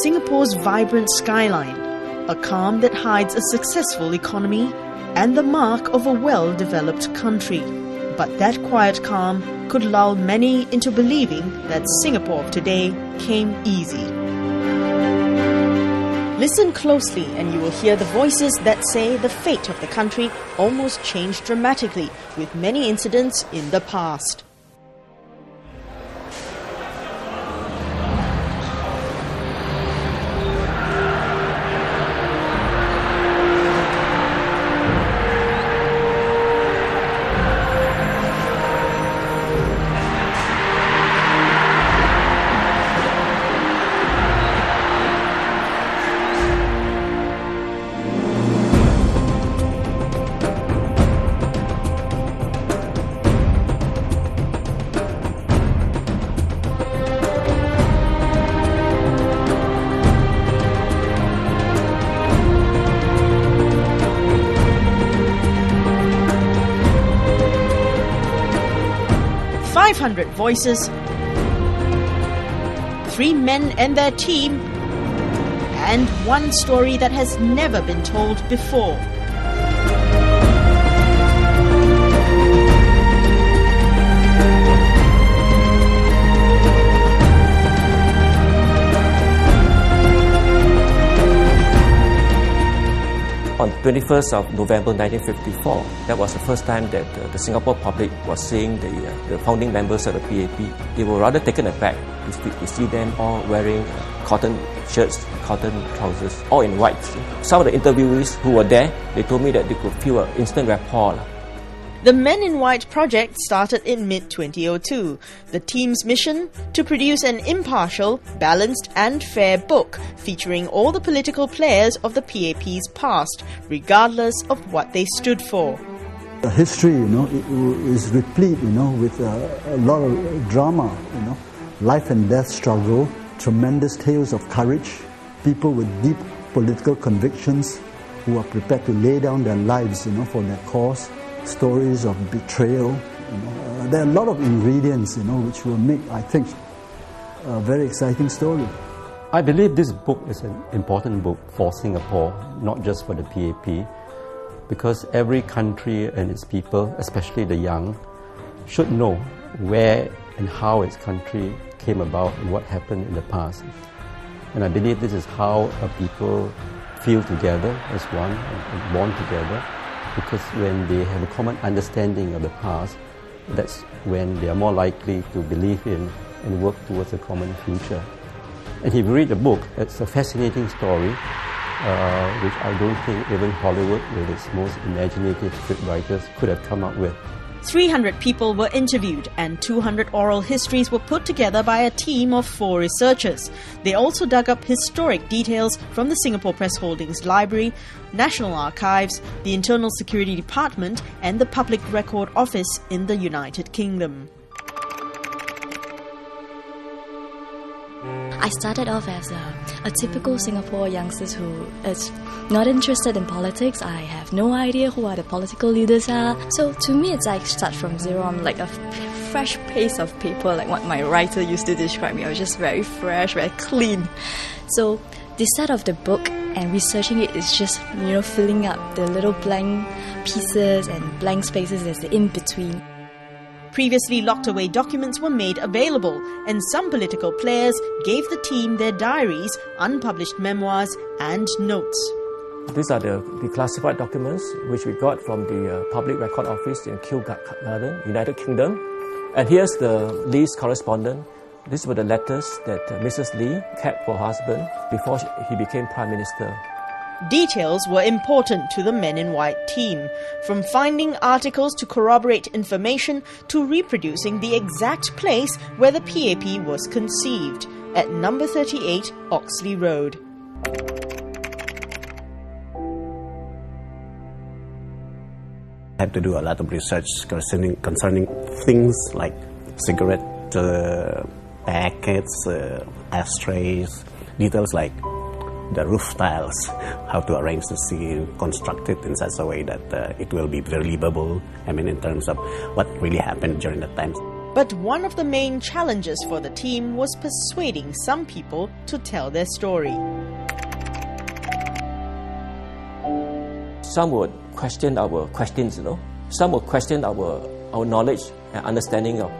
Singapore's vibrant skyline, a calm that hides a successful economy, and the mark of a well-developed country. But that quiet calm could lull many into believing that Singapore of today came easy. Listen closely and you will hear the voices that say the fate of the country almost changed dramatically with many incidents in the past. Voices, 3 men and their team, and one story that has never been told before. On 21st of November 1954, that was the first time that the Singapore public was seeing the founding members of the PAP. They were rather taken aback to see them all wearing cotton shirts, cotton trousers, all in white. Some of the interviewees who were there, they told me that they could feel an instant rapport. The Men in White project started in mid-2002. The team's mission? To produce an impartial, balanced and fair book featuring all the political players of the PAP's past, regardless of what they stood for. The history, is replete, with a lot of drama, life and death struggle, tremendous tales of courage, people with deep political convictions who are prepared to lay down their lives, for their cause. Stories of betrayal. There are a lot of ingredients, which will make, I think, a very exciting story. I believe this book is an important book for Singapore, not just for the PAP, because every country and its people, especially the young, should know where and how its country came about and what happened in the past. And I believe this is how a people feel together as one and bond together. Because when they have a common understanding of the past, that's when they are more likely to believe in and work towards a common future. And if you read the book, it's a fascinating story, which I don't think even Hollywood, with its most imaginative scriptwriters, could have come up with. 300 people were interviewed and 200 oral histories were put together by a team of 4 researchers. They also dug up historic details from the Singapore Press Holdings Library, National Archives, the Internal Security Department and the Public Record Office in the United Kingdom. I started off as a typical Singapore youngster who is not interested in politics. I have no idea who the political leaders are. So to me, it's like start from zero. I'm like a fresh piece of paper, like what my writer used to describe me. I was just very fresh, very clean. So the start of the book and researching it is just, filling up the little blank pieces and blank spaces as the in-between. Previously locked away documents were made available, and some political players gave the team their diaries, unpublished memoirs and notes. These are the classified documents which we got from the Public Record Office in Kew Garden, United Kingdom. And here's the Lee's correspondent. These were the letters that Mrs. Lee kept for her husband before he became Prime Minister. Details were important to the Men in White team, from finding articles to corroborate information to reproducing the exact place where the PAP was conceived, at number 38 Oxley Road. I had to do a lot of research concerning things like cigarette packets, ashtrays, details like the roof tiles, how to arrange the scene, construct it in such a way that it will be believable, in terms of what really happened during that time. But one of the main challenges for the team was persuading some people to tell their story. Some would question our questions, Some would question our knowledge and understanding of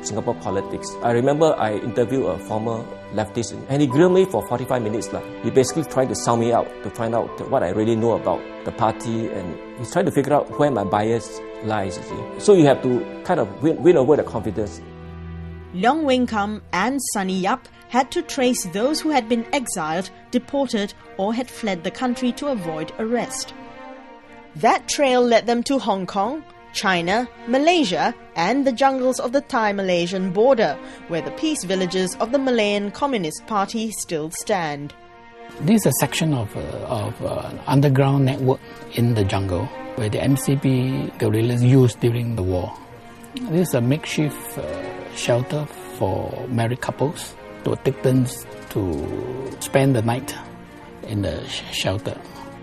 Singapore politics. I remember I interviewed a former leftist and he grilled me for 45 minutes. He basically tried to sound me out to find out what I really know about the party, and he's trying to figure out where my bias lies, you see. So you have to kind of win over the confidence. Leong Weng and Sonny Yap had to trace those who had been exiled, deported, or had fled the country to avoid arrest. That trail led them to Hong Kong, China, Malaysia, and the jungles of the Thai-Malaysian border, where the peace villages of the Malayan Communist Party still stand. This is a section of an underground network in the jungle where the MCP guerrillas used during the war. This is a makeshift shelter for married couples to take turns to spend the night in the shelter.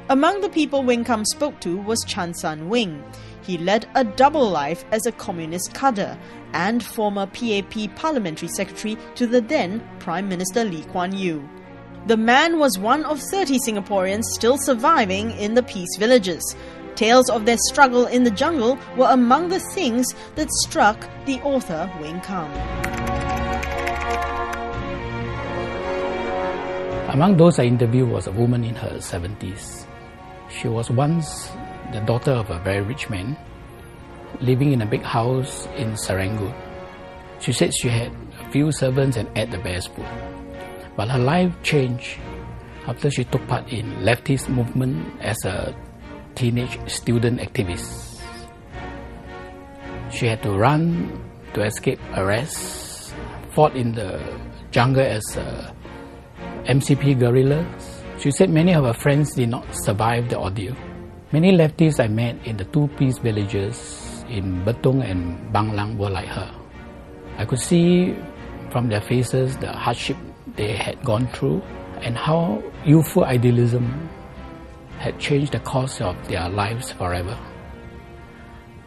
Among the people Weng spoke to was Chan San Weng. He led a double life as a communist cadre and former PAP parliamentary secretary to the then Prime Minister Lee Kuan Yew. The man was one of 30 Singaporeans still surviving in the peace villages. Tales of their struggle in the jungle were among the things that struck the author Weng. Among those I interviewed was a woman in her 70s. She was once the daughter of a very rich man, living in a big house in Serangoon. She said she had a few servants and ate the best food. But her life changed after she took part in leftist movement as a teenage student activist. She had to run to escape arrest, fought in the jungle as MCP guerrillas. She said many of her friends did not survive the ordeal. Many leftists I met in the two peace villages in Betong and Banglang were like her. I could see from their faces the hardship they had gone through and how youthful idealism had changed the course of their lives forever.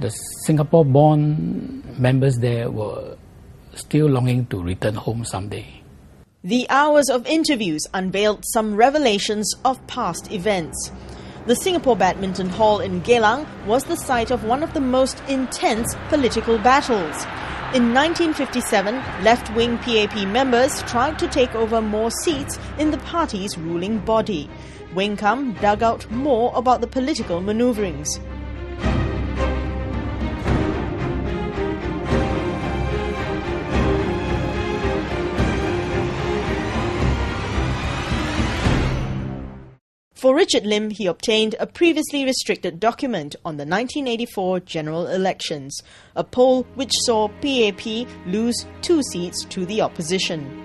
The Singapore-born members there were still longing to return home someday. The hours of interviews unveiled some revelations of past events. The Singapore Badminton Hall in Geylang was the site of one of the most intense political battles. In 1957, left-wing PAP members tried to take over more seats in the party's ruling body. Weng dug out more about the political maneuverings. For Richard Lim, he obtained a previously restricted document on the 1984 general elections, a poll which saw PAP lose 2 seats to the opposition.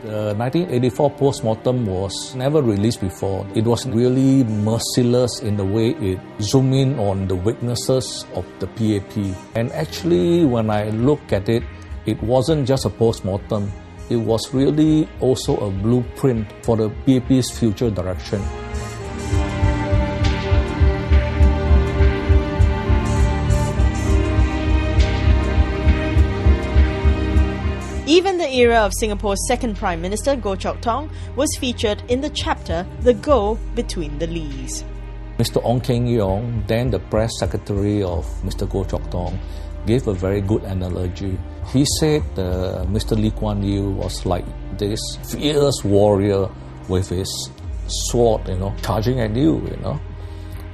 The 1984 post-mortem was never released before. It was really merciless in the way it zoomed in on the weaknesses of the PAP. And actually, when I look at it, it wasn't just a post-mortem. It was really also a blueprint for the PAP's future direction. Even the era of Singapore's second Prime Minister, Goh Chok Tong, was featured in the chapter The Go Between the Lees. Mr. Ong Keng Yong, then the press secretary of Mr. Goh Chok Tong, gave a very good analogy. He said Mr. Lee Kuan Yew was like this fierce warrior with his sword, charging at you,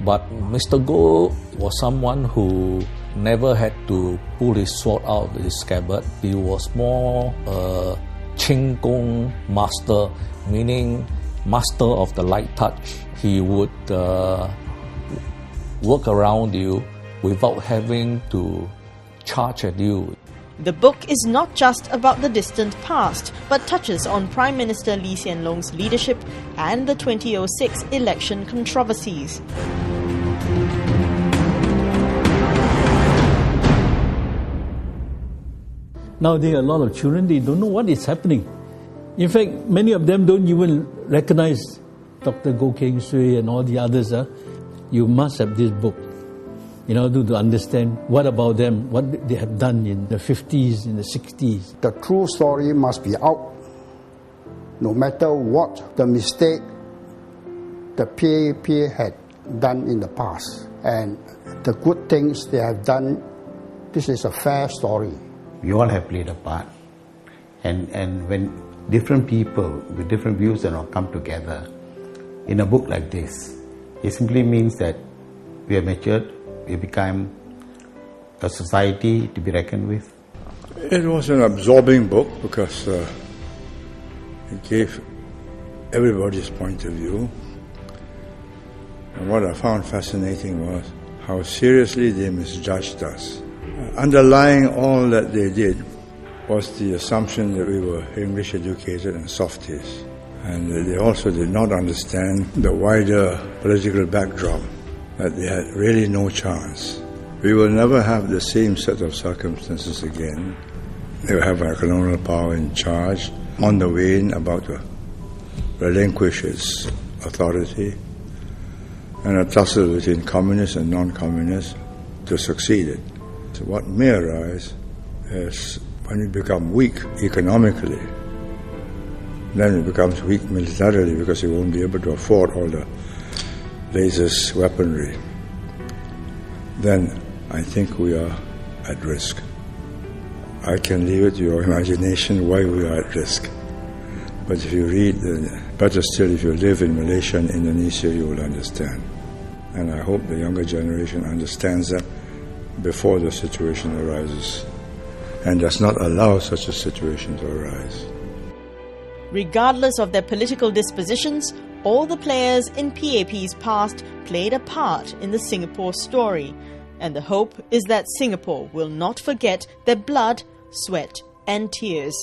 But Mr. Goh was someone who never had to pull his sword out of his scabbard. He was more a Ching Gong master, meaning master of the light touch. He would work around you without having to charge at you. The book is not just about the distant past, but touches on Prime Minister Lee Hsien Loong's leadership and the 2006 election controversies. Nowadays, a lot of children, they don't know what is happening. In fact, many of them don't even recognize Dr. Goh Keng Swee and all the others. You must have this book. to understand what about them, what they have done in the 50s, in the 60s. The true story must be out, no matter what the mistake the PAP had done in the past. And the good things they have done, this is a fair story. We all have played a part. And when different people with different views come together in a book like this, it simply means that we are matured, we become a society to be reckoned with. It was an absorbing book because it gave everybody's point of view. And what I found fascinating was how seriously they misjudged us. Underlying all that they did was the assumption that we were English educated and softies. And they also did not understand the wider political backdrop, that they had really no chance. We will never have the same set of circumstances again. They will have a colonial power in charge, on the wane, about to relinquish its authority, and a tussle between communists and non-communists to succeed it. So what may arise is when we become weak economically, then it becomes weak militarily because we won't be able to afford all the latest weaponry. Then I think we are at risk. I can leave it to your imagination why we are at risk. But if you read, better still, if you live in Malaysia and Indonesia, you will understand. And I hope the younger generation understands that before the situation arises and does not allow such a situation to arise. Regardless of their political dispositions, all the players in PAP's past played a part in the Singapore story. And the hope is that Singapore will not forget their blood, sweat and tears.